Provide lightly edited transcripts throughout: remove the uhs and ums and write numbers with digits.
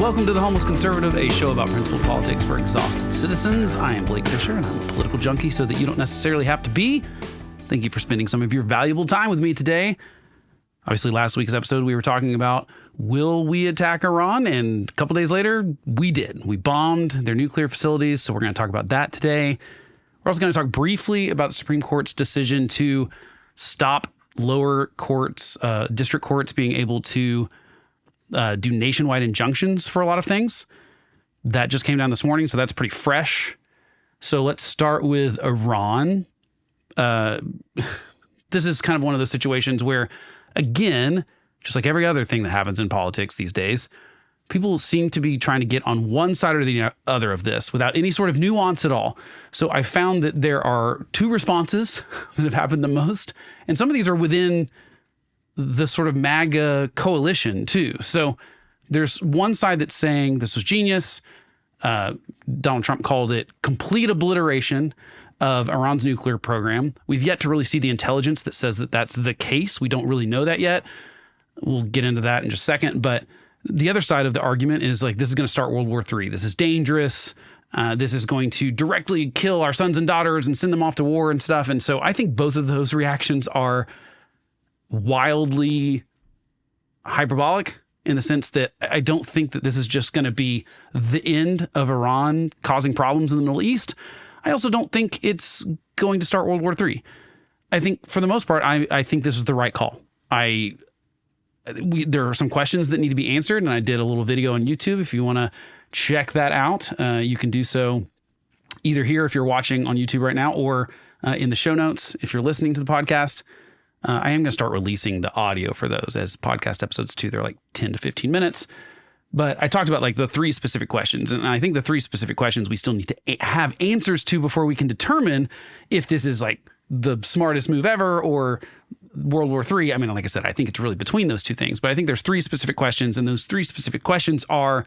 Welcome to The Homeless Conservative, a show about principled politics for exhausted citizens. I am Blake Fisher, and I'm a political junkie so that you don't necessarily have to be. Thank you for spending some of your valuable time with me today. Obviously, last week's episode, we were talking about, will we attack Iran? And a couple days later, we did. We bombed their nuclear facilities, so we're going to talk about that today. We're also going to talk briefly about the Supreme Court's decision to stop lower courts, district courts being able to do nationwide injunctions for a lot of things. That just came down this morning, so that's pretty fresh. So let's start with Iran. This is kind of one of those situations where, again, just like every other thing that happens in politics these days, people seem to be trying to get on one side or the other of this without any sort of nuance at all. So I found that there are two responses that have happened the most, and some of these are within the sort of MAGA coalition too. So there's one side that's saying this was genius. Donald Trump called it complete obliteration of Iran's nuclear program. We've yet to really see the intelligence that says that that's the case. We don't really know that yet. We'll get into that in just a second. But the other side of the argument is like, this is going to start World War III. This is dangerous. This is going to directly kill our sons and daughters and send them off to war and stuff. And so I think both of those reactions are wildly hyperbolic in the sense that I don't think that this is just going to be the end of Iran causing problems in the Middle East. I also don't think it's going to start World War III. I think for the most part, I think this is the right call. There are some questions that need to be answered, and I did a little video on YouTube. If you want to check that out, you can do so either here if you're watching on YouTube right now, or in the show notes if you're listening to the podcast. I am going to start releasing the audio for those as podcast episodes too. They're like 10 to 15 minutes. But I talked about like the three specific questions. And I think the three specific questions we still need to have answers to before we can determine if this is like the smartest move ever or World War III. I mean, like I said, I think it's really between those two things. But I think there's three specific questions. And those three specific questions are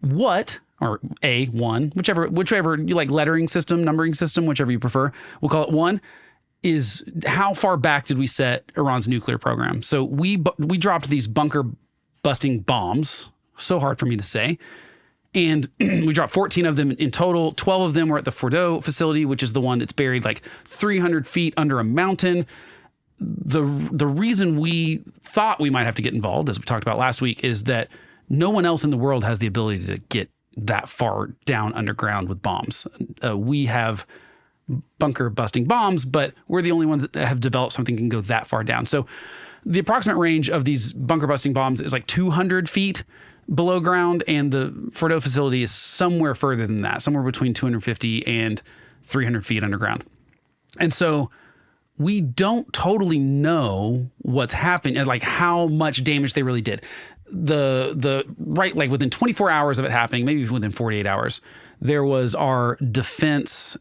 what, or one, whichever you like, lettering system, numbering system, whichever you prefer. We'll call it one. Is how far back did we set Iran's nuclear program? So we dropped these bunker busting bombs, so hard for me to say, and we dropped 14 of them in total. 12 of them were at the Fordo facility, which is the one that's buried like 300 feet under a mountain. The reason we thought we might have to get involved, as we talked about last week, is that no one else in the world has the ability to get that far down underground with bombs. We have bunker busting bombs, but we're the only ones that have developed something that can go that far down. So the approximate range of these bunker busting bombs is like 200 feet below ground, and the Fordo facility is somewhere further than that, somewhere between 250 and 300 feet underground. And so we don't totally what's happened and like how much damage they really did. Like within 24 hours of it happening, maybe within 48 hours, there was our defense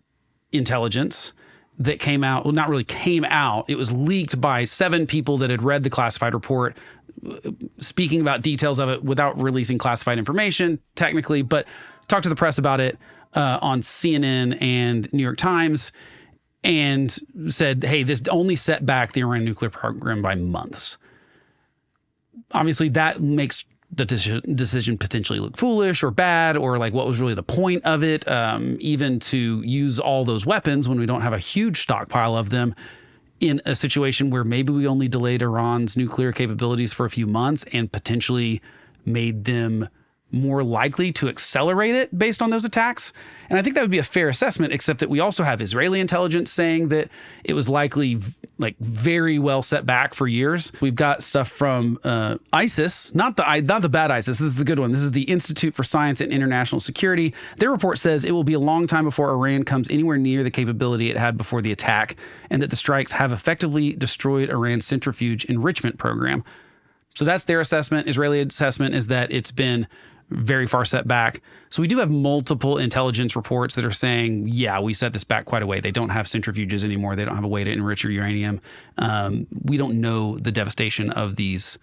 intelligence that came out. Well, not really came out. It was leaked by 7 people that had read the classified report, speaking about details of it without releasing classified information technically, but talked to the press about it on CNN and New York Times, and said, hey, this only set back the Iran nuclear program by months. Obviously, that makes the decision potentially look foolish or bad, or like what was really the point of it, even to use all those weapons when we don't have a huge stockpile of them in a situation where maybe we only delayed Iran's nuclear capabilities for a few months and potentially made them more likely to accelerate it based on those attacks. And I think that would be a fair assessment, except that we also have Israeli intelligence saying that it was likely like very well set back for years. We've got stuff from ISIS, not the bad ISIS. This is the good one. This is the Institute for Science and International Security. Their report says it will be a long time before Iran comes anywhere near the capability it had before the attack, and that the strikes have effectively destroyed Iran's centrifuge enrichment program. So that's their assessment. Israeli assessment is that it's been very far set back. So we do have multiple intelligence reports that are saying, yeah, we set this back quite a way. They don't have centrifuges anymore. They don't have a way to enrich your uranium. We don't know the devastation of these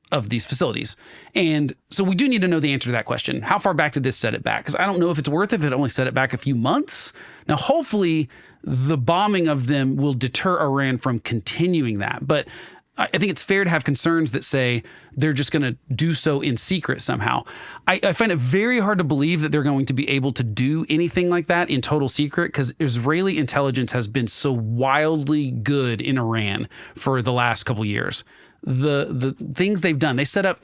facilities. And so we do need to know the answer to that question. How far back did this set it back? Because I don't know if it's worth it if it only set it back a few months. Now, hopefully the bombing of them will deter Iran from continuing that. But I think it's fair to have concerns that say they're just going to do so in secret somehow. I find it very hard to believe that they're going to be able to do anything like that in total secret, because Israeli intelligence has been so wildly good in Iran for the last couple years. The things they've done, they set up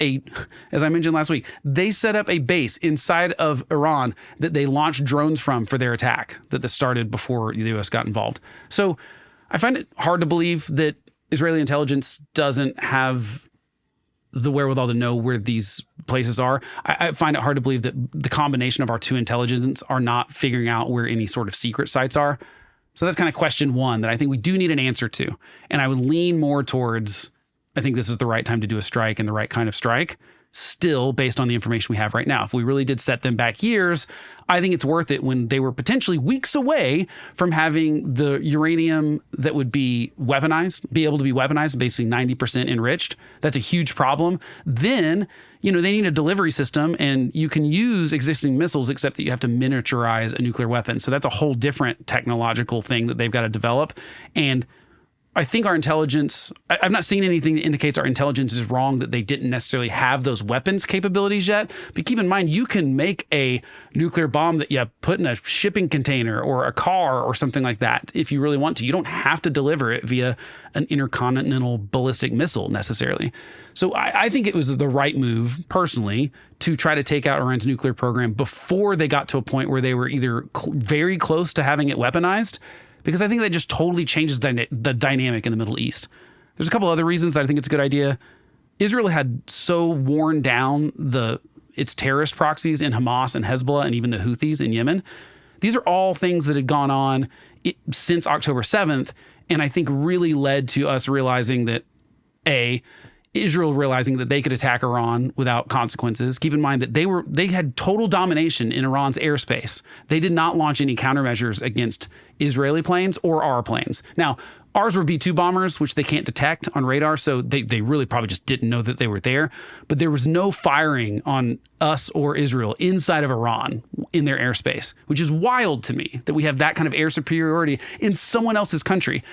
as I mentioned last week, they set up a base inside of Iran that they launched drones from for their attack that started before the U.S. got involved. So I find it hard to believe that Israeli intelligence doesn't have the wherewithal to know where these places are. I find it hard to believe that the combination of our two intelligences are not figuring out where any sort of secret sites are. So that's kind of question one that I think we do need an answer to. And I would lean more towards, I think this is the right time to do a strike and the right kind of strike, still based on the information we have right now. If we really did set them back years, I think it's worth it when they were potentially weeks away from having the uranium that would be able to be weaponized, basically 90% enriched. That's a huge problem. Then, they need a delivery system, and you can use existing missiles, except that you have to miniaturize a nuclear weapon. So that's a whole different technological thing that they've got to develop. And I think our intelligence, I've not seen anything that indicates our intelligence is wrong, that they didn't necessarily have those weapons capabilities yet. But keep in mind, you can make a nuclear bomb that you put in a shipping container or a car or something like that if you really want to. You don't have to deliver it via an intercontinental ballistic missile necessarily. So I think it was the right move, personally, to try to take out Iran's nuclear program before they got to a point where they were either very close to having it weaponized, because I think that just totally changes the dynamic in the Middle East. There's a couple other reasons that I think it's a good idea. Israel had so worn down its terrorist proxies in Hamas and Hezbollah and even the Houthis in Yemen. These are all things that had gone on since October 7th, and I think really led to us realizing that, Israel realizing that they could attack Iran without consequences. Keep in mind that they had total domination in Iran's airspace. They did not launch any countermeasures against Israeli planes or our planes. Now, ours were B-2 bombers, which they can't detect on radar, so they really probably just didn't know that they were there. But there was no firing on us or Israel inside of Iran in their airspace, which is wild to me that we have that kind of air superiority in someone else's country.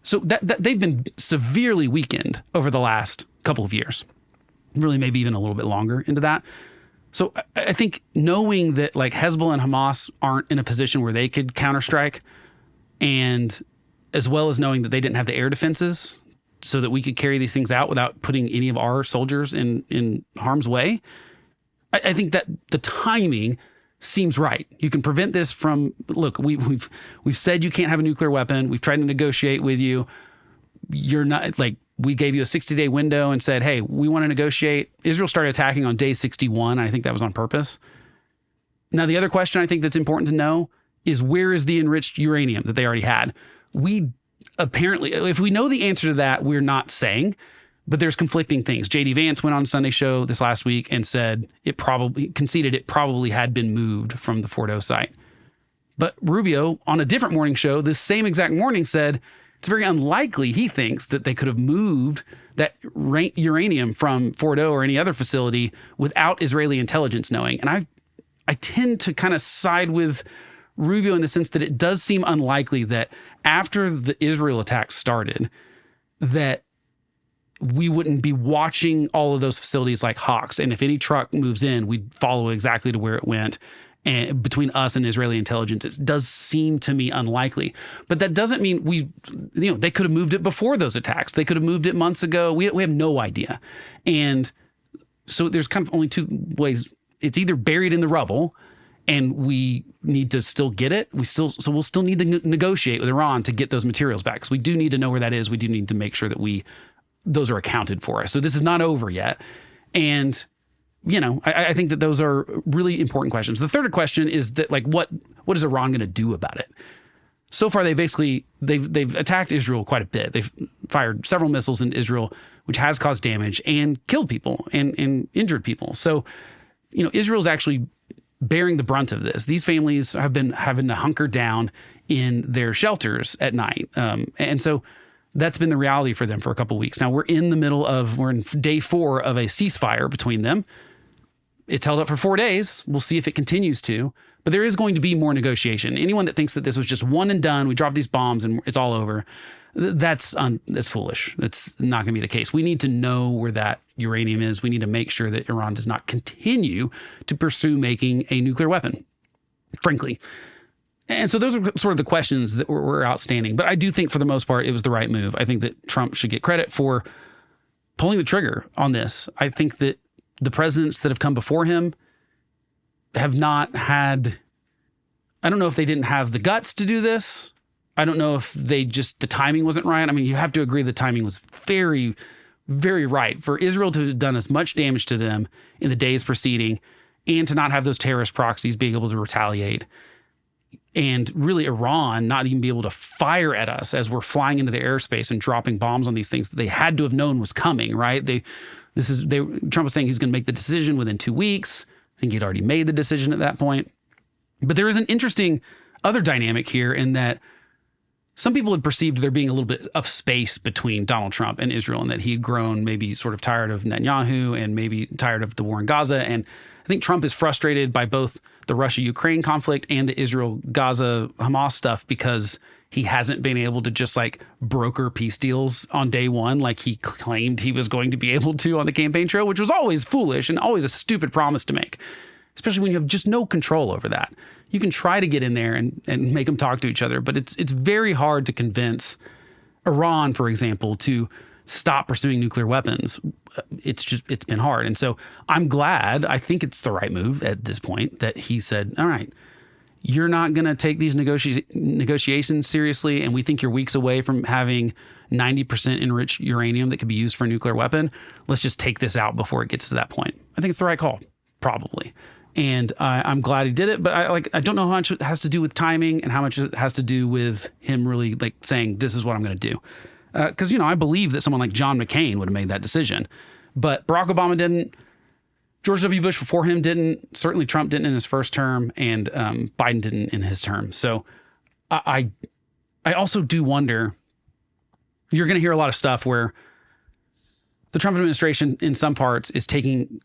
So that they've been severely weakened over the last couple of years, really maybe even a little bit longer into that. So I think knowing that like Hezbollah and Hamas aren't in a position where they could counterstrike, and as well as knowing that they didn't have the air defenses so that we could carry these things out without putting any of our soldiers in harm's way, I think that the timing seems right. You can prevent this from, look, we've said you can't have a nuclear weapon. We've tried to negotiate with you. You're not, like, we gave you a 60-day window and said, hey, we want to negotiate. Israel started attacking on day 61. I think that was on purpose. Now, the other question I think that's important to know is, where is the enriched uranium that they already had? We apparently, if we know the answer to that, we're not saying, but there's conflicting things. J.D. Vance went on Sunday Show this last week and said it probably had been moved from the Fordo site. But Rubio, on a different morning show, this same exact morning, said it's very unlikely, he thinks, that they could have moved that uranium from Fordo or any other facility without Israeli intelligence knowing. And I tend to kind of side with Rubio in the sense that it does seem unlikely that after the Israel attack started, that we wouldn't be watching all of those facilities like hawks. And if any truck moves in, we'd follow exactly to where it went. And between us and Israeli intelligence, it does seem to me unlikely. But that doesn't mean they could have moved it before those attacks. They could have moved it months ago. We have no idea. And so there's kind of only two ways. It's either buried in the rubble and we need to still get it. We'll still need to negotiate with Iran to get those materials back. So we do need to know where that is. We do need to make sure that those are accounted for us. So this is not over yet. And I think that those are really important questions. The third question is that, like, what is Iran going to do about it? So far, they've attacked Israel quite a bit. They've fired several missiles into Israel, which has caused damage and killed people and injured people. So, Israel's actually bearing the brunt of this. These families have been having to hunker down in their shelters at night. And so that's been the reality for them for a couple of weeks. Now we're in day 4 of a ceasefire between them. It's held up for 4 days. We'll see if it continues to, but there is going to be more negotiation. Anyone that thinks that this was just one and done, we drop these bombs and it's all over, That's foolish. That's not going to be the case. We need to know where that uranium is. We need to make sure that Iran does not continue to pursue making a nuclear weapon, frankly. And so those are sort of the questions that were outstanding. But I do think for the most part, it was the right move. I think that Trump should get credit for pulling the trigger on this. I think that the presidents that have come before him have not had, I don't know if they didn't have the guts to do this. I don't know if the timing wasn't right. I mean, you have to agree the timing was very, very right for Israel to have done as much damage to them in the days preceding and to not have those terrorist proxies being able to retaliate. And really Iran not even be able to fire at us as we're flying into the airspace and dropping bombs on these things that they had to have known was coming, right? Trump was saying he's going to make the decision within 2 weeks. I think he'd already made the decision at that point. But there is an interesting other dynamic here in that some people had perceived there being a little bit of space between Donald Trump and Israel and that he had grown maybe sort of tired of Netanyahu and maybe tired of the war in Gaza. And I think Trump is frustrated by both the Russia-Ukraine conflict and the Israel-Gaza-Hamas stuff because he hasn't been able to just like broker peace deals on day one like he claimed he was going to be able to on the campaign trail, which was always foolish and always a stupid promise to make, especially when you have just no control over that. You can try to get in there and make them talk to each other, but it's very hard to convince Iran, for example, to stop pursuing nuclear weapons. It's been hard. And so I'm glad, I think it's the right move at this point that he said, all right, you're not going to take these negotiations seriously. And we think you're weeks away from having 90% enriched uranium that could be used for a nuclear weapon. Let's just take this out before it gets to that point. I think it's the right call, probably. And I'm glad he did it, but I don't know how much it has to do with timing and how much it has to do with him really like saying, this is what I'm going to do. Because, I believe that someone like John McCain would have made that decision, but Barack Obama didn't. George W. Bush before him didn't. Certainly Trump didn't in his first term, and Biden didn't in his term. So I also do wonder, you're going to hear a lot of stuff where the Trump administration in some parts is taking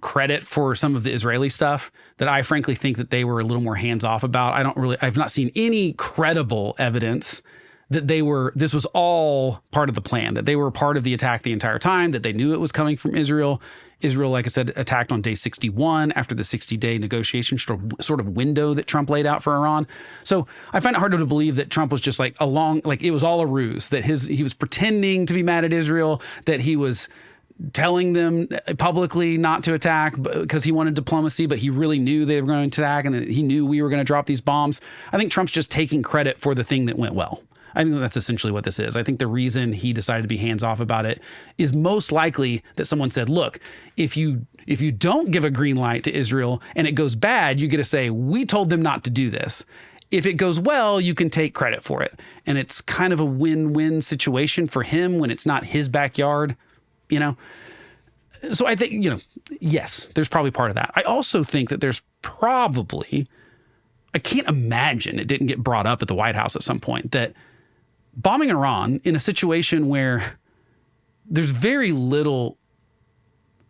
credit for some of the Israeli stuff that I frankly think that they were a little more hands off about. I've not seen any credible evidence that this was all part of the plan, that they were part of the attack the entire time, that they knew it was coming from Israel. Israel, like I said, attacked on day 61 after the 60-day negotiation sort of window that Trump laid out for Iran. So I find it harder to believe that Trump was just like it was all a ruse, that he was pretending to be mad at Israel, that he was telling them publicly not to attack because he wanted diplomacy, but he really knew they were going to attack and that he knew we were going to drop these bombs. I think Trump's just taking credit for the thing that went well. I think that's essentially what this is. I think the reason he decided to be hands off about it is most likely that someone said, look, if you don't give a green light to Israel and it goes bad, you get to say, we told them not to do this. If it goes well, you can take credit for it. And it's kind of a win-win situation for him when it's not his backyard, So I think, yes, there's probably part of that. I also think that there's probably, I can't imagine it didn't get brought up at the White House at some point, that bombing Iran in a situation where there's very little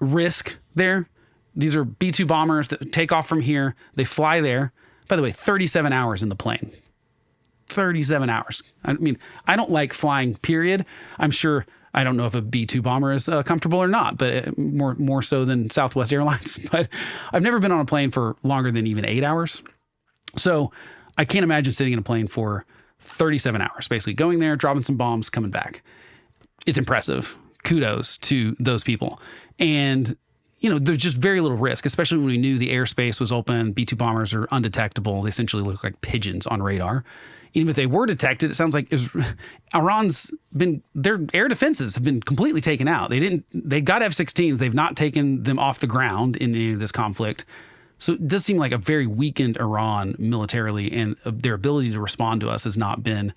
risk there. These are B-2 bombers that take off from here. They fly there. By the way, 37 hours in the plane. 37 hours. I mean, I don't like flying, period. I'm sure, I don't know if a B-2 bomber is comfortable or not, but more so than Southwest Airlines. But I've never been on a plane for longer than even 8 hours. So I can't imagine sitting in a plane for 37 hours, basically going there, dropping some bombs, coming back. It's impressive. Kudos to those people. And, there's just very little risk, especially when we knew the airspace was open. B-2 bombers are undetectable. They essentially look like pigeons on radar. Even if they were detected, it sounds like their air defenses have been completely taken out. They got F-16s. They've not taken them off the ground in any of this conflict. So it does seem like a very weakened Iran militarily, and their ability to respond to us doesn't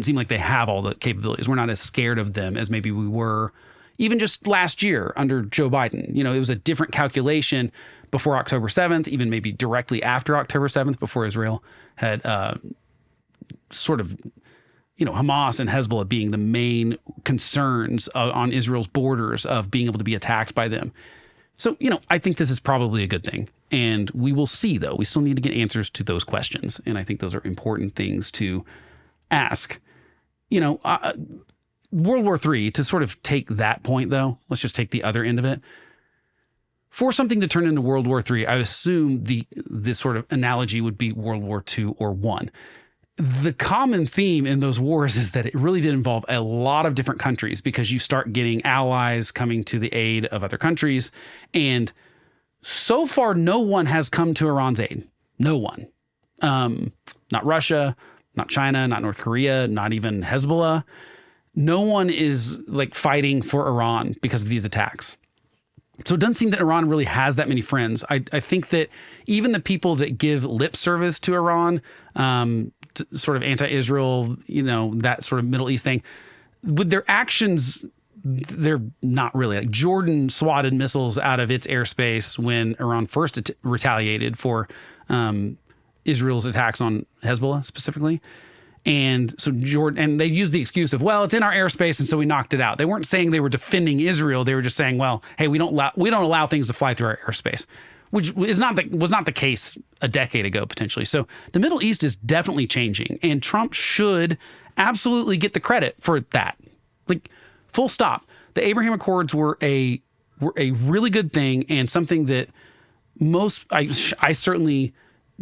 seem like they have all the capabilities. We're not as scared of them as maybe we were even just last year under Joe Biden. It was a different calculation before October 7th, even maybe directly after October 7th, before Israel had sort of, Hamas and Hezbollah being the main concerns on Israel's borders of being able to be attacked by them. So, I think this is probably a good thing. And we will see, though. We still need to get answers to those questions. And I think those are important things to ask. you know, World War III, to sort of take that point though, let's just take the other end of it. For something to turn into World War III, I assume this sort of analogy would be World War II or I. The common theme in those wars is that it really did involve a lot of different countries, because you start getting allies coming to the aid of other countries. And so far, no one has come to Iran's aid. No one. Not Russia, not China, not North Korea, not even Hezbollah. No one is like fighting for Iran because of these attacks. So it doesn't seem that Iran really has that many friends. I think that even the people that give lip service to Iran, sort of anti-Israel, you know, that sort of Middle East thing, with their actions, they're not really. Like Jordan swatted missiles out of its airspace when Iran first retaliated for Israel's attacks on Hezbollah specifically. And so and they used the excuse of, well, it's in our airspace, and so we knocked it out. They weren't saying they were defending Israel. They were just saying, well, hey, we don't allow things to fly through our airspace, which was not the case a decade ago, potentially. So the Middle East is definitely changing, and Trump should absolutely get the credit for that. Like, full stop. The Abraham Accords were a really good thing, and something that I certainly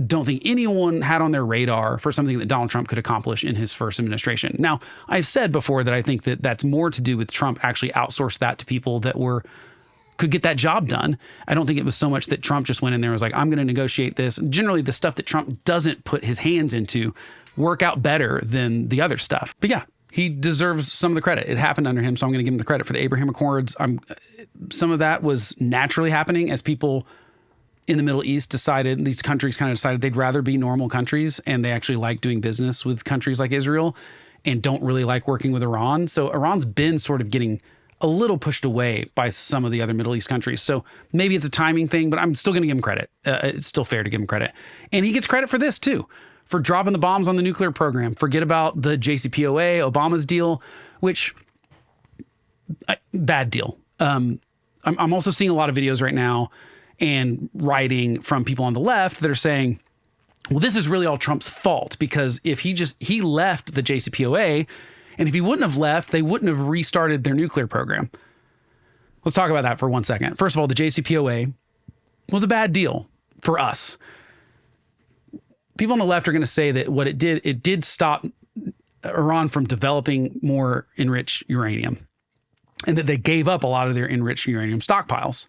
don't think anyone had on their radar for something that Donald Trump could accomplish in his first administration. Now, I've said before that I think that that's more to do with Trump actually outsourced that to people that could get that job done. I don't think it was so much that Trump just went in there and was like, I'm going to negotiate this. Generally, the stuff that Trump doesn't put his hands into work out better than the other stuff. But yeah, he deserves some of the credit. It happened under him, so I'm going to give him the credit for the Abraham Accords. Some of that was naturally happening as people in the Middle East these countries kind of decided they'd rather be normal countries, and they actually like doing business with countries like Israel and don't really like working with Iran. So Iran's been sort of getting a little pushed away by some of the other Middle East countries. So maybe it's a timing thing, but I'm still going to give him credit. It's still fair to give him credit. And he gets credit for this too, for dropping the bombs on the nuclear program. Forget about the JCPOA, Obama's deal, which bad deal. I'm also seeing a lot of videos right now and writing from people on the left that are saying, well, this is really all Trump's fault, because if he left the JCPOA, and if he wouldn't have left, they wouldn't have restarted their nuclear program. Let's talk about that for 1 second. First of all, the JCPOA was a bad deal for us. People on the left are going to say that what it did stop Iran from developing more enriched uranium, and that they gave up a lot of their enriched uranium stockpiles,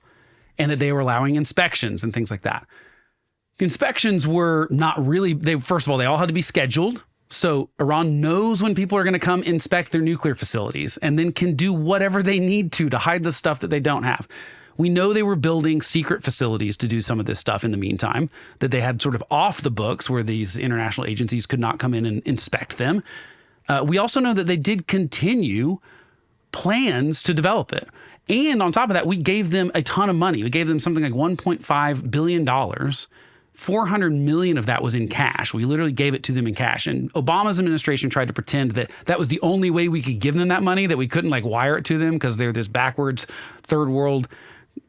and that they were allowing inspections and things like that. Inspections were not really, first of all, they all had to be scheduled. So Iran knows when people are going to come inspect their nuclear facilities, and then can do whatever they need to hide the stuff that they don't have. We know they were building secret facilities to do some of this stuff in the meantime, that they had sort of off the books where these international agencies could not come in and inspect them. We also know that they did continue plans to develop it. And on top of that, we gave them a ton of money. We gave them something like $1.5 billion. 400 million of that was in cash. We literally gave it to them in cash. And Obama's administration tried to pretend that that was the only way we could give them that money, that we couldn't like wire it to them because they're this backwards third world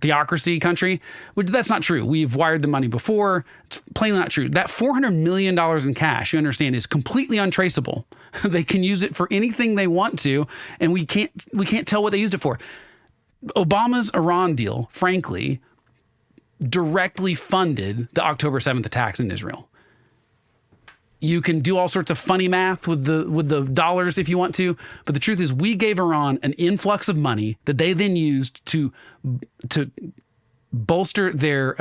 theocracy country, which that's not true. We've wired the money before. It's plainly not true. That $400 million in cash, you understand, is completely untraceable. They can use it for anything they want to, and we can't tell what they used it for. Obama's Iran deal, frankly, directly funded the October 7th attacks in Israel. You can do all sorts of funny math with the dollars if you want to, but the truth is we gave Iran an influx of money that they then used to bolster their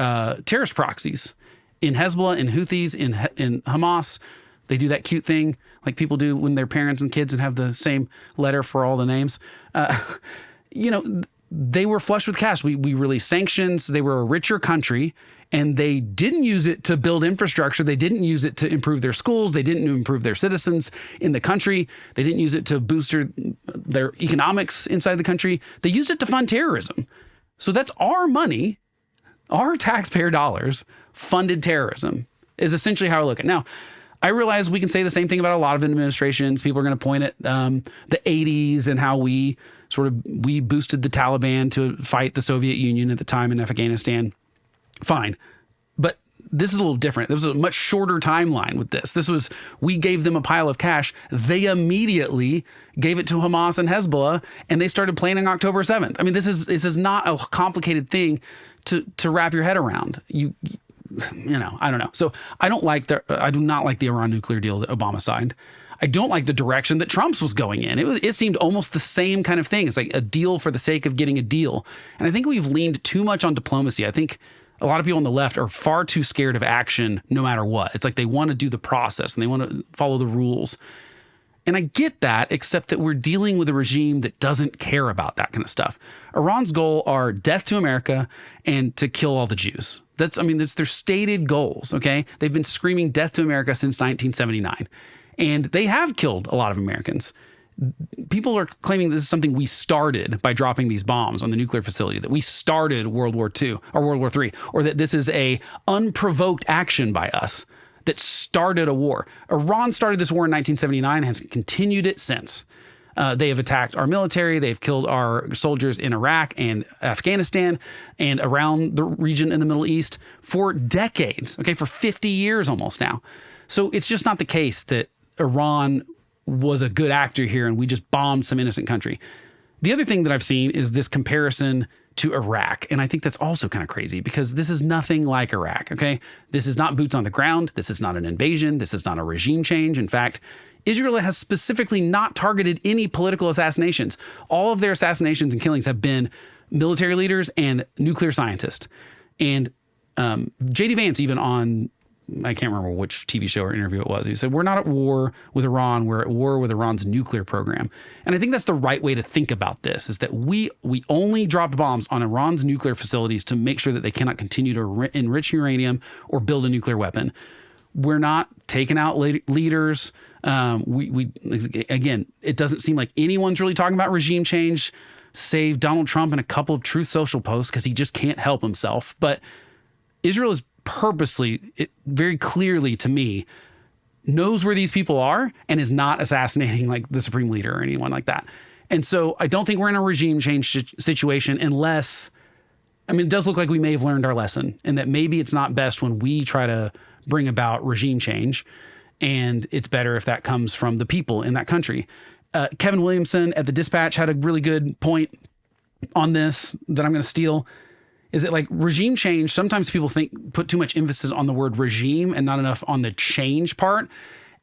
terrorist proxies in Hezbollah, in Houthis, in Hamas. They do that cute thing like people do when they're parents and kids and have the same letter for all the names. They were flush with cash. We released sanctions. They were a richer country, and they didn't use it to build infrastructure. They didn't use it to improve their schools. They didn't improve their citizens in the country. They didn't use it to boost their economics inside the country. They used it to fund terrorism. So that's our money, our taxpayer dollars funded terrorism is essentially how I look at it. Now, I realize we can say the same thing about a lot of administrations. People are going to point at the 80s and how we boosted the Taliban to fight the Soviet Union at the time in Afghanistan. Fine. But this is a little different. There was a much shorter timeline with this. This was, we gave them a pile of cash. They immediately gave it to Hamas and Hezbollah, and they started planning October 7th. I mean, this is not a complicated thing to wrap your head around. You know, I don't know. So I do not like the Iran nuclear deal that Obama signed. I don't like the direction that Trump's was going in. It seemed almost the same kind of thing. It's like a deal for the sake of getting a deal. And I think we've leaned too much on diplomacy. I think a lot of people on the left are far too scared of action no matter what. It's like they want to do the process and they want to follow the rules. And I get that, except that we're dealing with a regime that doesn't care about that kind of stuff. Iran's goal are death to America and to kill all the Jews. That's their stated goals, okay? They've been screaming death to America since 1979. And they have killed a lot of Americans. People are claiming this is something we started by dropping these bombs on the nuclear facility, that we started World War II or World War III, or that this is a unprovoked action by us that started a war. Iran started this war in 1979 and has continued it since. They have attacked our military. They've killed our soldiers in Iraq and Afghanistan and around the region in the Middle East for decades, okay, for 50 years almost now. So it's just not the case that Iran was a good actor here and we just bombed some innocent country. The other thing that I've seen is this comparison to Iraq. And I think that's also kind of crazy because this is nothing like Iraq, okay? This is not boots on the ground. This is not an invasion. This is not a regime change. In fact, Israel has specifically not targeted any political assassinations. All of their assassinations and killings have been military leaders and nuclear scientists. And J.D. Vance, even on, I can't remember which TV show or interview it was, he said, we're not at war with Iran, we're at war with Iran's nuclear program. And I think that's the right way to think about this, is that we only dropped bombs on Iran's nuclear facilities to make sure that they cannot continue to enrich uranium or build a nuclear weapon. We're not taking out leaders. Again, it doesn't seem like anyone's really talking about regime change, save Donald Trump and a couple of Truth Social posts because he just can't help himself. But Israel is purposely, very clearly to me, knows where these people are and is not assassinating like the supreme leader or anyone like that. And so I don't think we're in a regime change situation unless, it does look like we may have learned our lesson and that maybe it's not best when we try to bring about regime change, and it's better if that comes from the people in that country. Kevin Williamson at the Dispatch had a really good point on this that I'm going to steal. Is that like regime change? Sometimes people put too much emphasis on the word regime and not enough on the change part.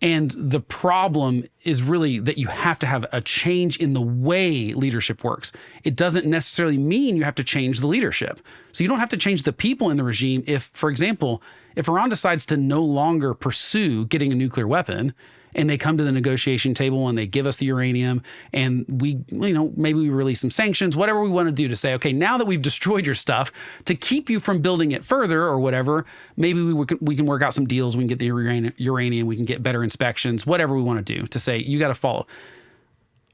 And the problem is really that you have to have a change in the way leadership works. It doesn't necessarily mean you have to change the leadership. So you don't have to change the people in the regime. If, for example, if Iran decides to no longer pursue getting a nuclear weapon, and they come to the negotiation table and they give us the uranium and we, maybe we release some sanctions, whatever we want to do to say, okay, now that we've destroyed your stuff, to keep you from building it further or whatever, maybe we can work out some deals. We can get the uranium, we can get better inspections, whatever we want to do to say, you got to follow.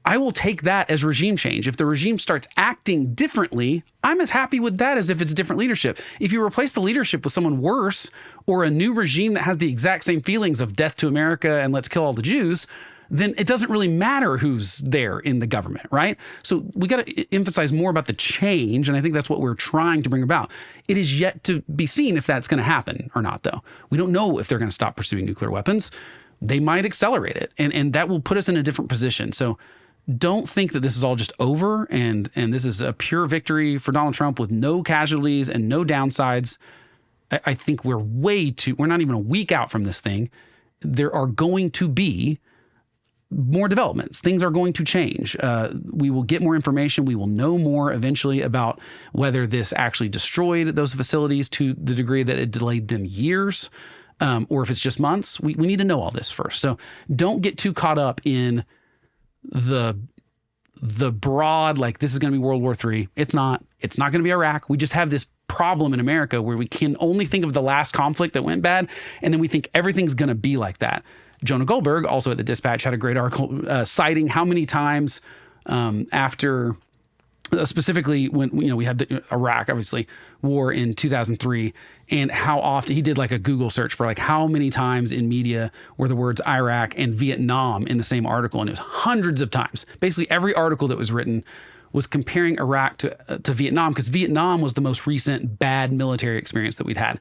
I will take that as regime change. If the regime starts acting differently, I'm as happy with that as if it's different leadership. If you replace the leadership with someone worse or a new regime that has the exact same feelings of death to America and let's kill all the Jews, then it doesn't really matter who's there in the government, right? So we got to emphasize more about the change, and I think that's what we're trying to bring about. It is yet to be seen if that's going to happen or not, though. We don't know if they're going to stop pursuing nuclear weapons. They might accelerate it, and that will put us in a different position. So don't think that this is all just over and this is a pure victory for Donald Trump with no casualties and no downsides. I think we're not even a week out from this thing. There are going to be more developments. Things are going to change. We will get more information. We will know more eventually about whether this actually destroyed those facilities to the degree that it delayed them years, or if it's just months. We need to know all this first. So don't get too caught up in the broad, like this is going to be World War III. It's not going to be Iraq. We just have this problem in America where we can only think of the last conflict that went bad, and then we think everything's going to be like that. Jonah Goldberg, also at the Dispatch, had a great article citing how many times after, specifically when we had the Iraq, obviously, war in 2003, and how often he did like a Google search for like how many times in media were the words Iraq and Vietnam in the same article, and it was hundreds of times. Basically, every article that was written was comparing Iraq to Vietnam, because Vietnam was the most recent bad military experience that we'd had.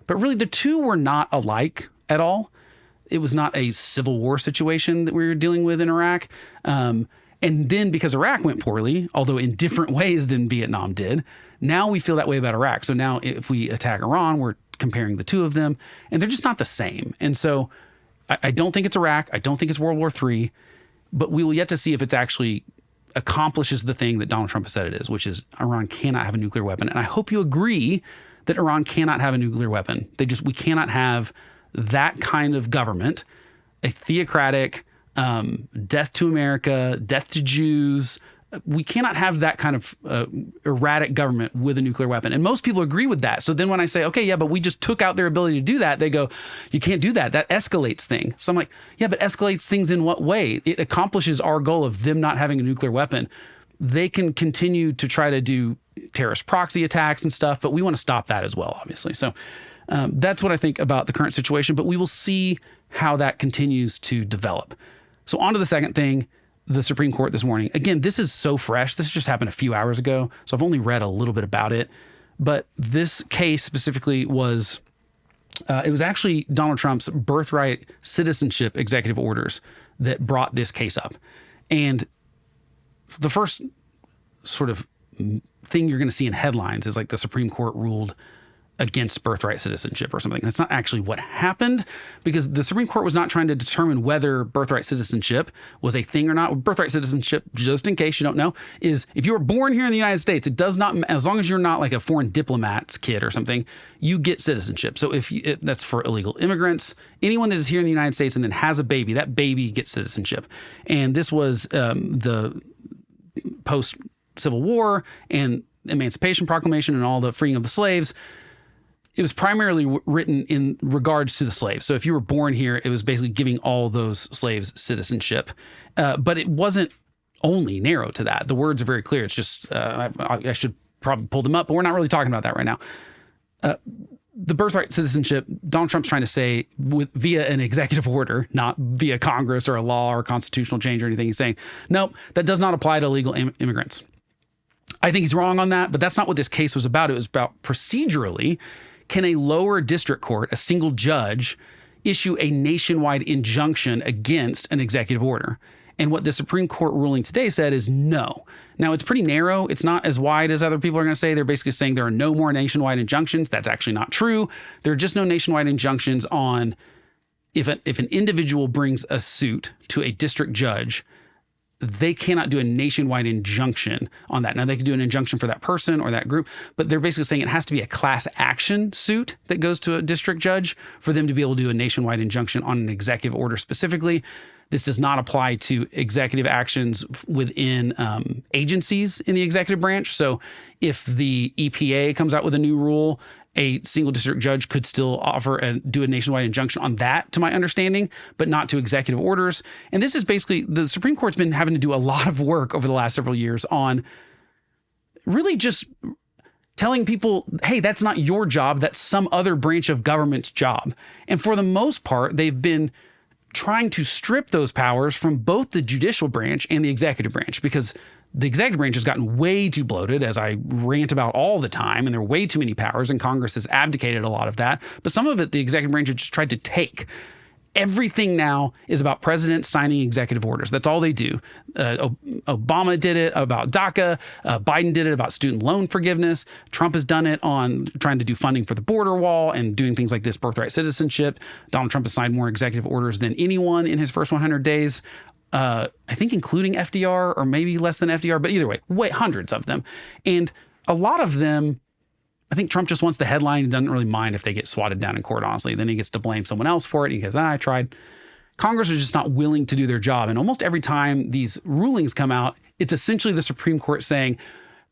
But really, the two were not alike at all. It was not a civil war situation that we were dealing with in Iraq. And then because Iraq went poorly, although in different ways than Vietnam did, now we feel that way about Iraq. So now if we attack Iran, we're comparing the two of them, and they're just not the same. And so I don't think it's Iraq. I don't think it's World War III, but we will yet to see if it's actually accomplishes the thing that Donald Trump has said it is, which is Iran cannot have a nuclear weapon. And I hope you agree that Iran cannot have a nuclear weapon. We cannot have that kind of government, a theocratic, death to America, death to Jews. We cannot have that kind of erratic government with a nuclear weapon. And most people agree with that. So then when I say, okay, yeah, but we just took out their ability to do that, they go, you can't do that. That escalates things. So I'm like, yeah, but escalates things in what way? It accomplishes our goal of them not having a nuclear weapon. They can continue to try to do terrorist proxy attacks and stuff, but we want to stop that as well, obviously. So that's what I think about the current situation, but we will see how that continues to develop. So on to the second thing, the Supreme Court this morning. Again, this is so fresh. This just happened a few hours ago, so I've only read a little bit about it. But this case specifically was, it was actually Donald Trump's birthright citizenship executive orders that brought this case up. And the first sort of thing you're going to see in headlines is like the Supreme Court ruled against birthright citizenship or something. That's not actually what happened, because the Supreme Court was not trying to determine whether birthright citizenship was a thing or not. Birthright citizenship, just in case you don't know, is if you were born here in the United States, it does not, as long as you're not like a foreign diplomat's kid or something, you get citizenship. So that's for illegal immigrants, anyone that is here in the United States and then has a baby, that baby gets citizenship. And this was the post-Civil War and Emancipation Proclamation and all the freeing of the slaves. It was primarily written in regards to the slaves. So if you were born here, it was basically giving all those slaves citizenship. But it wasn't only narrow to that. The words are very clear. It's just, I should probably pull them up, but we're not really talking about that right now. The birthright citizenship, Donald Trump's trying to say via an executive order, not via Congress or a law or constitutional change or anything. He's saying, nope, that does not apply to illegal immigrants. I think he's wrong on that, but that's not what this case was about. It was about procedurally, can a lower district court, a single judge, issue a nationwide injunction against an executive order? And what the Supreme Court ruling today said is no. Now, it's pretty narrow. It's not as wide as other people are going to say. They're basically saying there are no more nationwide injunctions. That's actually not true. There are just no nationwide injunctions on if an individual brings a suit to a district judge, they cannot do a nationwide injunction on that. Now, they could do an injunction for that person or that group, but they're basically saying it has to be a class action suit that goes to a district judge for them to be able to do a nationwide injunction on an executive order specifically. This does not apply to executive actions within agencies in the executive branch. So if the EPA comes out with a new rule, a single district judge could still offer and do a nationwide injunction on that, to my understanding, but not to executive orders. And this is basically, the Supreme Court's been having to do a lot of work over the last several years on really just telling people, hey, that's not your job, that's some other branch of government's job. And for the most part, they've been trying to strip those powers from both the judicial branch and the executive branch, because the executive branch has gotten way too bloated, as I rant about all the time, and there are way too many powers, and Congress has abdicated a lot of that. But some of it, the executive branch has just tried to take. Everything now is about presidents signing executive orders. That's all they do. Obama did it about DACA. Biden did it about student loan forgiveness. Trump has done it on trying to do funding for the border wall and doing things like this birthright citizenship. Donald Trump has signed more executive orders than anyone in his first 100 days. I think including FDR, or maybe less than FDR, but either way, hundreds of them. And a lot of them, I think Trump just wants the headline and doesn't really mind if they get swatted down in court, honestly. Then he gets to blame someone else for it. He goes, I tried. Congress is just not willing to do their job. And almost every time these rulings come out, it's essentially the Supreme Court saying,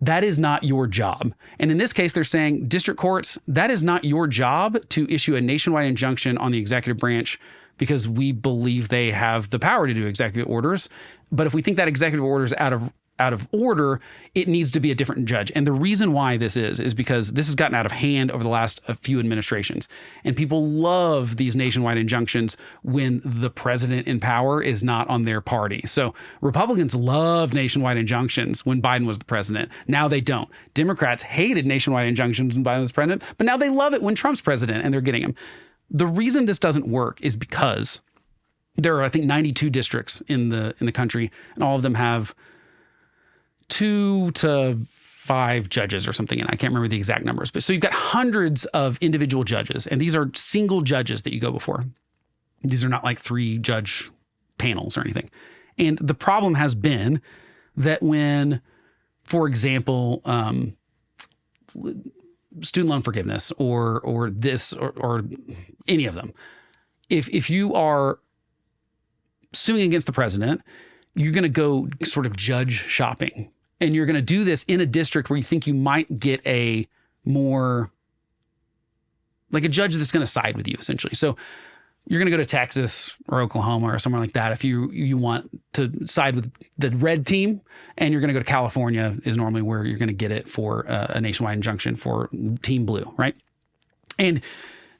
that is not your job. And in this case, they're saying, district courts, that is not your job to issue a nationwide injunction on the executive branch, because we believe they have the power to do executive orders. But if we think that executive order is out of out of order, it needs to be a different judge. And the reason why this is because this has gotten out of hand over the last few administrations. And people love these nationwide injunctions when the president in power is not on their party. So Republicans loved nationwide injunctions when Biden was the president. Now they don't. Democrats hated nationwide injunctions when Biden was president, but now they love it when Trump's president and they're getting them. The reason this doesn't work is because there are, I think, 92 districts in the country, and all of them have 2 to 5 judges or something. And I can't remember the exact numbers, but so you've got hundreds of individual judges, and these are single judges that you go before. These are not like 3 judge panels or anything. And the problem has been that when, for example, student loan forgiveness or this or any of them, if you are suing against the president, you're going to go sort of judge shopping. And you're going to do this in a district where you think you might get a more, like a judge that's going to side with you, essentially. So you're going to go to Texas or Oklahoma or somewhere like that if you want to side with the red team, and you're going to go to California is normally where you're going to get it for a nationwide injunction for team blue, right? And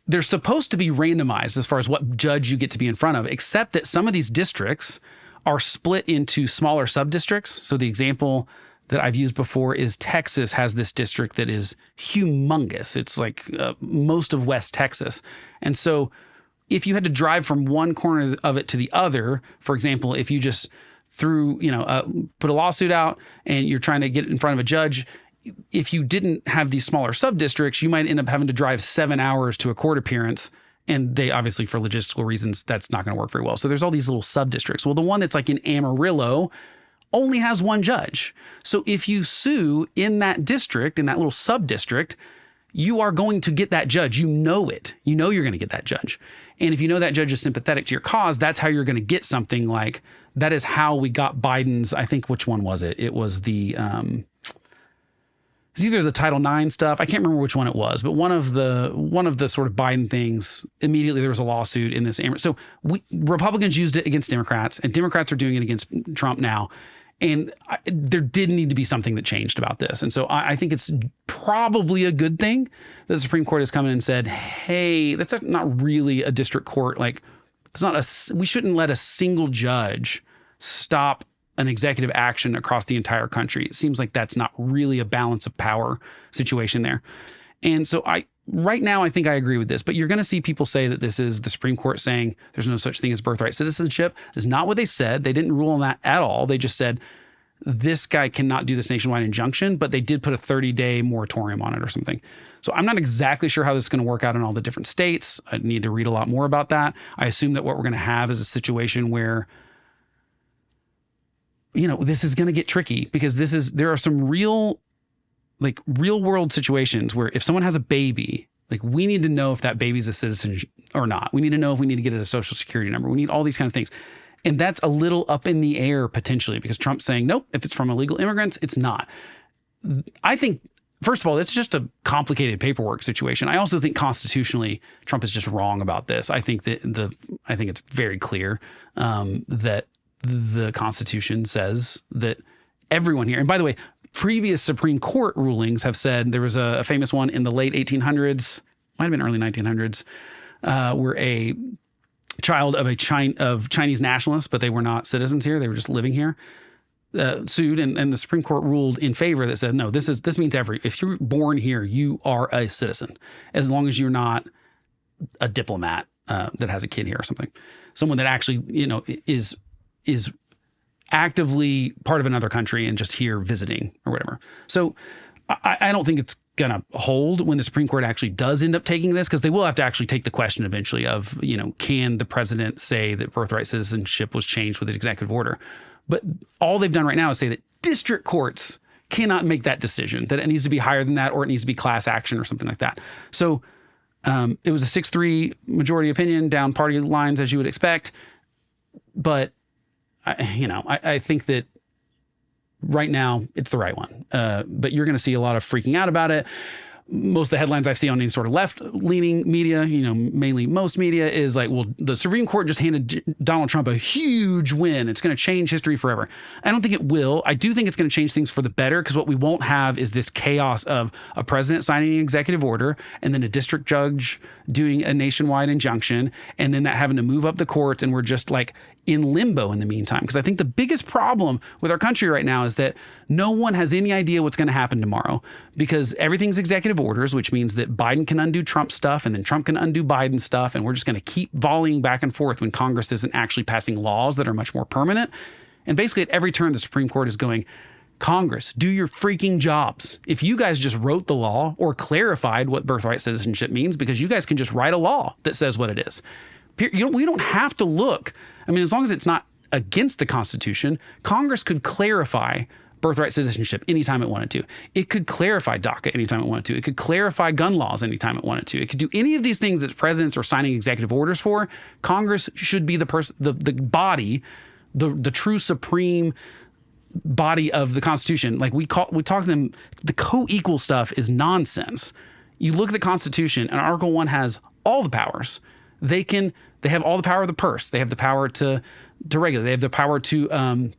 they're supposed to be randomized as far as what judge you get to be in front of, except that some of these districts are split into smaller sub-districts. So the example that I've used before is Texas has this district that is humongous. It's like most of West Texas. And so if you had to drive from one corner of it to the other, for example, if you just put a lawsuit out and you're trying to get in front of a judge, if you didn't have these smaller sub-districts, you might end up having to drive 7 hours to a court appearance. And they obviously, for logistical reasons, that's not going to work very well. So there's all these little sub-districts. Well, the one that's like in Amarillo only has one judge. So if you sue in that district, in that little sub-district, you are going to get that judge. You know it. You know you're going to get that judge. And if you know that judge is sympathetic to your cause, that's how you're going to get something like, that is how we got Biden's, I think, which one was it? It was the, it's either the Title IX stuff. I can't remember which one it was, but one of the sort of Biden things, immediately there was a lawsuit in this. So Republicans used it against Democrats, and Democrats are doing it against Trump now. And there did need to be something that changed about this. And so I think it's probably a good thing that the Supreme Court has come in and said, hey, that's not really a district court. Like, we shouldn't let a single judge stop an executive action across the entire country. It seems like that's not really a balance of power situation there. And so right now, I think I agree with this, but you're going to see people say that this is the Supreme Court saying there's no such thing as birthright citizenship. That's not what they said. They didn't rule on that at all. They just said this guy cannot do this nationwide injunction, but they did put a 30-day moratorium on it or something. So I'm not exactly sure how this is going to work out in all the different states. I need to read a lot more about that. I assume that what we're going to have is a situation where, this is going to get tricky because there are some real world situations where if someone has a baby, like, we need to know if that baby's a citizen or not. We need to know if we need to get a social security number. We need all these kind of things. And that's a little up in the air potentially because Trump's saying, nope, if it's from illegal immigrants, it's not. I think, first of all, it's just a complicated paperwork situation. I also think constitutionally, Trump is just wrong about this. I think that I think it's very clear that the Constitution says that everyone here, and by the way, previous Supreme Court rulings have said, there was a famous one in the late 1800s, might have been early 1900s, where a child of Chinese nationalists, but they were not citizens here, they were just living here, sued, and the Supreme Court ruled in favor that said, no, this means if you're born here, you are a citizen, as long as you're not a diplomat that has a kid here or something, someone that actually is actively part of another country and just here visiting or whatever. So I don't think it's going to hold when the Supreme Court actually does end up taking this, because they will have to actually take the question eventually of, can the president say that birthright citizenship was changed with an executive order? But all they've done right now is say that district courts cannot make that decision, that it needs to be higher than that, or it needs to be class action or something like that. So it was a 6-3 majority opinion down party lines, as you would expect. But I think that right now it's the right one. But you're going to see a lot of freaking out about it. most of the headlines I've seen on any sort of left-leaning media, mainly most media, is like, well, the Supreme Court just handed Donald Trump a huge win. It's going to change history forever. I don't think it will. I do think it's going to change things for the better, because what we won't have is this chaos of a president signing an executive order and then a district judge doing a nationwide injunction and then that having to move up the courts, and we're just like in limbo in the meantime. Because I think the biggest problem with our country right now is that no one has any idea what's going to happen tomorrow, because everything's executive orders, which means that Biden can undo Trump stuff and then Trump can undo Biden stuff. And we're just going to keep volleying back and forth when Congress isn't actually passing laws that are much more permanent. And basically at every turn, the Supreme Court is going, Congress, do your freaking jobs. If you guys just wrote the law or clarified what birthright citizenship means, because you guys can just write a law that says what it is. We don't have to look. I mean, as long as it's not against the Constitution, Congress could clarify birthright citizenship anytime it wanted to. It could clarify DACA anytime it wanted to. It could clarify gun laws anytime it wanted to. It could do any of these things that presidents are signing executive orders for. Congress should be the body, the true supreme body of the Constitution. Like we talk to them, the co-equal stuff is nonsense. You look at the Constitution, and Article 1 has all the powers. They have all the power of the purse. They have the power to regulate. They have the power to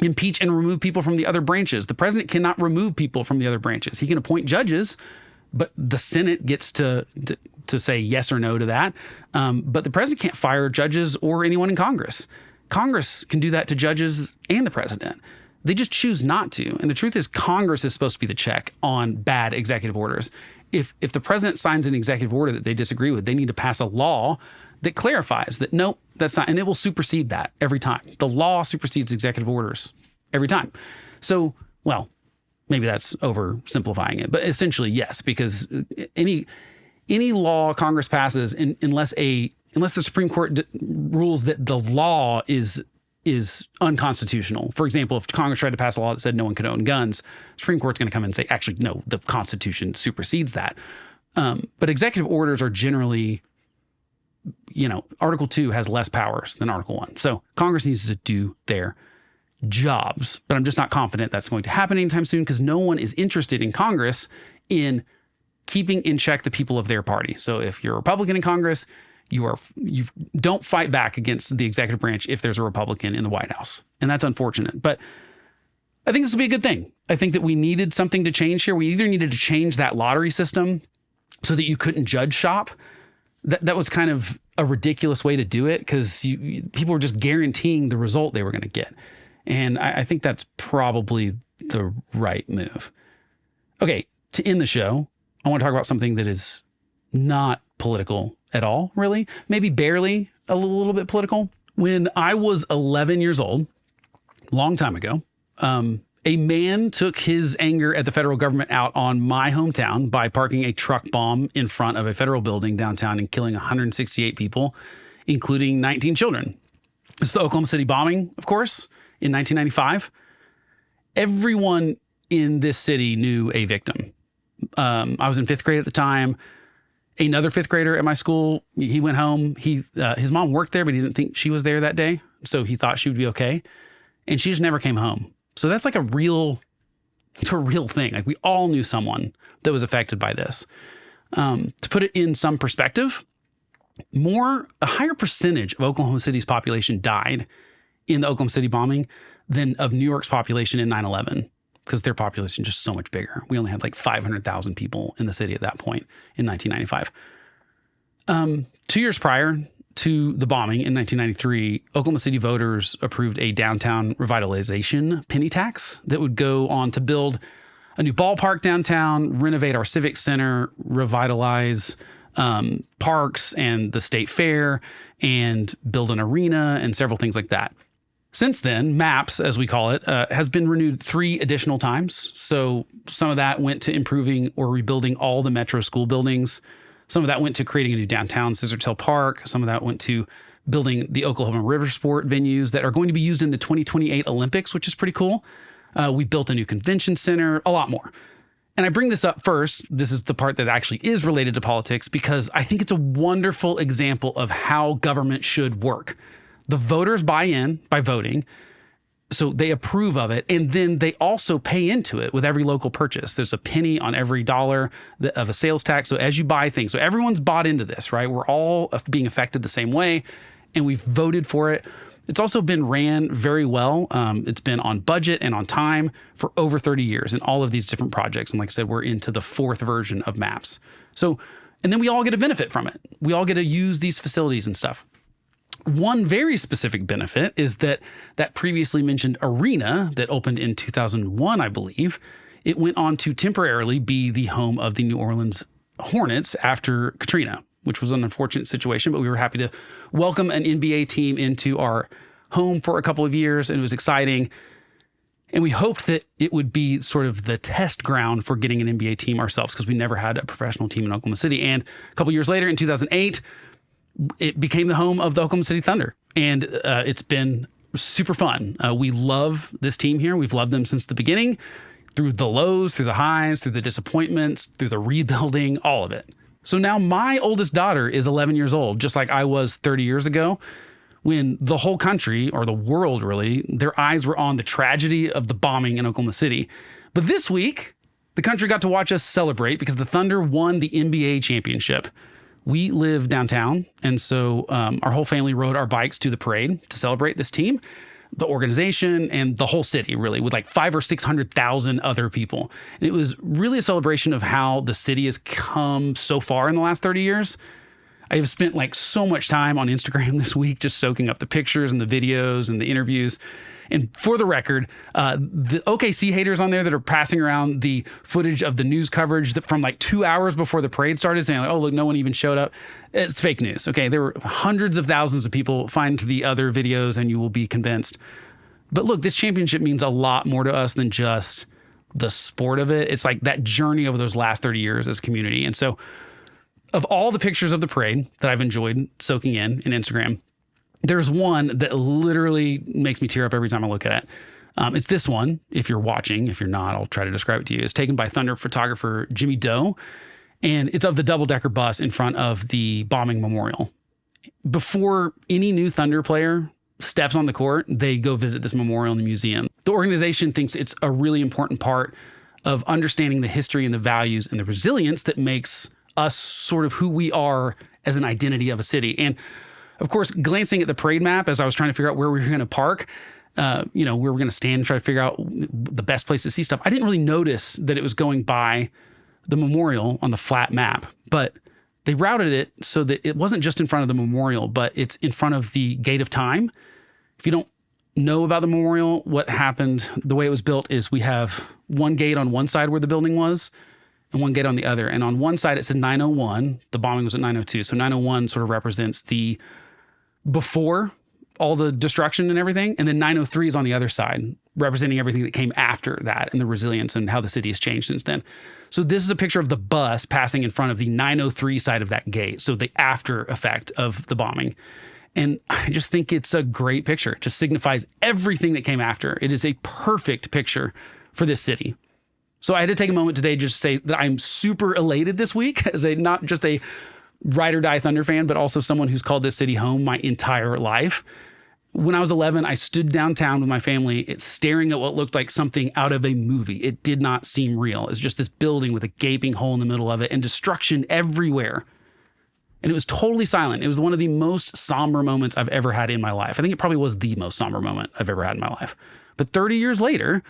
impeach and remove people from the other branches. The president cannot remove people from the other branches. He can appoint judges, but the Senate gets to say yes or no to that. But the president can't fire judges or anyone in Congress. Congress can do that to judges and the president. They just choose not to. And the truth is, Congress is supposed to be the check on bad executive orders. If the president signs an executive order that they disagree with, they need to pass a law that clarifies that, no, that's not, and it will supersede that every time. The law supersedes executive orders every time. So, well, maybe that's oversimplifying it, but essentially yes, because any law Congress passes, unless the Supreme Court rules that the law is unconstitutional. For example, if Congress tried to pass a law that said no one could own guns, Supreme Court's going to come in and say, actually, no, the Constitution supersedes that. But executive orders are generally, Article 2 has less powers than Article 1. So Congress needs to do their jobs. But I'm just not confident that's going to happen anytime soon, because no one is interested in Congress in keeping in check the people of their party. So if you're a Republican in Congress, you don't fight back against the executive branch if there's a Republican in the White House. And that's unfortunate. But I think this will be a good thing. I think that we needed something to change here. We either needed to change that lottery system so that you couldn't judge shop. That was kind of a ridiculous way to do it, because people were just guaranteeing the result they were going to get. And I think that's probably the right move. Okay, to end the show, I want to talk about something that is not political at all, really. Maybe barely a little bit political. When I was 11 years old, long time ago, a man took his anger at the federal government out on my hometown by parking a truck bomb in front of a federal building downtown and killing 168 people, including 19 children. It's the Oklahoma City bombing, of course, in 1995. Everyone in this city knew a victim. I was in fifth grade at the time. Another fifth grader at my school, he went home. His mom worked there, but he didn't think she was there that day. So he thought she would be okay. And she just never came home. So that's like a real thing. Like we all knew someone that was affected by this. To put it in some perspective, a higher percentage of Oklahoma City's population died in the Oklahoma City bombing than of New York's population in 9/11. Because their population is just so much bigger. We only had like 500,000 people in the city at that point in 1995. 2 years prior to the bombing in 1993, Oklahoma City voters approved a downtown revitalization penny tax that would go on to build a new ballpark downtown, renovate our civic center, revitalize parks and the state fair, and build an arena and several things like that. Since then, MAPS, as we call it, has been renewed 3 additional times. So some of that went to improving or rebuilding all the metro school buildings. Some of that went to creating a new downtown Scissortail Park. Some of that went to building the Oklahoma River Sport venues that are going to be used in the 2028 Olympics, which is pretty cool. We built a new convention center, a lot more. And I bring this up first. This is the part that actually is related to politics, because I think it's a wonderful example of how government should work. The voters buy in by voting. So they approve of it, and then they also pay into it with every local purchase. There's a penny on every dollar of a sales tax. So as you buy things, so everyone's bought into this, right? We're all being affected the same way, and we've voted for it. It's also been ran very well. It's been on budget and on time for over 30 years in all of these different projects. And like I said, we're into the 4th version of maps. So, and then we all get a benefit from it. We all get to use these facilities and stuff. One very specific benefit is that previously mentioned arena that opened in 2001, I believe, it went on to temporarily be the home of the New Orleans Hornets after Katrina, which was an unfortunate situation, but we were happy to welcome an NBA team into our home for a couple of years, and it was exciting. And we hoped that it would be sort of the test ground for getting an NBA team ourselves, because we never had a professional team in Oklahoma City. And a couple years later, in 2008, it became the home of the Oklahoma City Thunder, and it's been super fun. We love this team here. We've loved them since the beginning, through the lows, through the highs, through the disappointments, through the rebuilding, all of it. So now my oldest daughter is 11 years old, just like I was 30 years ago, when the whole country, or the world really, their eyes were on the tragedy of the bombing in Oklahoma City. But this week, the country got to watch us celebrate because the Thunder won the NBA championship. We live downtown, and so our whole family rode our bikes to the parade to celebrate this team, the organization, and the whole city, really, with like 500,000 or 600,000 other people. And it was really a celebration of how the city has come so far in the last 30 years. I have spent like so much time on Instagram this week just soaking up the pictures and the videos and the interviews. And for the record, the OKC haters on there that are passing around the footage of the news coverage that from like 2 hours before the parade started, saying like, oh, look, no one even showed up. It's fake news. Okay. There were hundreds of thousands of people. Find the other videos and you will be convinced. But look, this championship means a lot more to us than just the sport of it. It's like that journey over those last 30 years as a community. And so of all the pictures of the parade that I've enjoyed soaking in Instagram, there's one that literally makes me tear up every time I look at it. It's this one. If you're watching, if you're not, I'll try to describe it to you. It's taken by Thunder photographer Jimmy Doe, and it's of the double-decker bus in front of the bombing memorial. Before any new Thunder player steps on the court, they go visit this memorial in the museum. The organization thinks it's a really important part of understanding the history and the values and the resilience that makes us sort of who we are as an identity of a city. And of course, glancing at the parade map as I was trying to figure out where we were going to park, where we're going to stand and try to figure out the best place to see stuff, I didn't really notice that it was going by the memorial on the flat map, but they routed it so that it wasn't just in front of the memorial, but it's in front of the Gate of Time. If you don't know about the memorial, what happened, the way it was built is we have one gate on one side where the building was and one gate on the other. And on one side, it said 901. The bombing was at 902. So 901 sort of represents the before all the destruction and everything. And then 903 is on the other side, representing everything that came after that and the resilience and how the city has changed since then. So this is a picture of the bus passing in front of the 903 side of that gate. So the after effect of the bombing. And I just think it's a great picture. It just signifies everything that came after. It is a perfect picture for this city. So I had to take a moment today just to say that I'm super elated this week as not just a ride or die Thunder fan, but also someone who's called this city home my entire life. When I was 11, I stood downtown with my family, staring at what looked like something out of a movie. It did not seem real. It's just this building with a gaping hole in the middle of it and destruction everywhere. And it was totally silent. It was one of the most somber moments I've ever had in my life. I think it probably was the most somber moment I've ever had in my life. But 30 years later,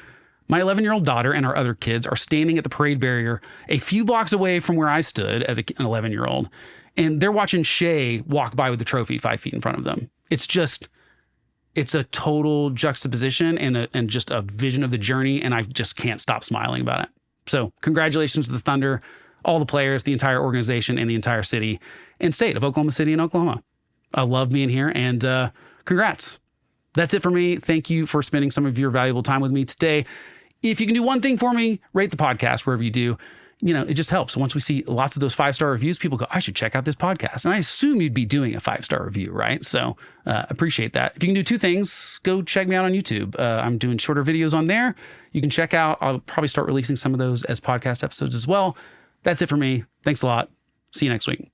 my 11-year-old daughter and our other kids are standing at the parade barrier a few blocks away from where I stood as an 11-year-old. And they're watching Shay walk by with the trophy 5 feet in front of them. It's a total juxtaposition and just a vision of the journey. And I just can't stop smiling about it. So congratulations to the Thunder, all the players, the entire organization, and the entire city and state of Oklahoma City and Oklahoma. I love being here, and congrats. That's it for me. Thank you for spending some of your valuable time with me today. If you can do one thing for me, rate the podcast wherever you do. It just helps. Once we see lots of those 5-star reviews, people go, I should check out this podcast. And I assume you'd be doing a 5-star review, right? So appreciate that. If you can do two things, go check me out on YouTube. I'm doing shorter videos on there. You can check out. I'll probably start releasing some of those as podcast episodes as well. That's it for me. Thanks a lot. See you next week.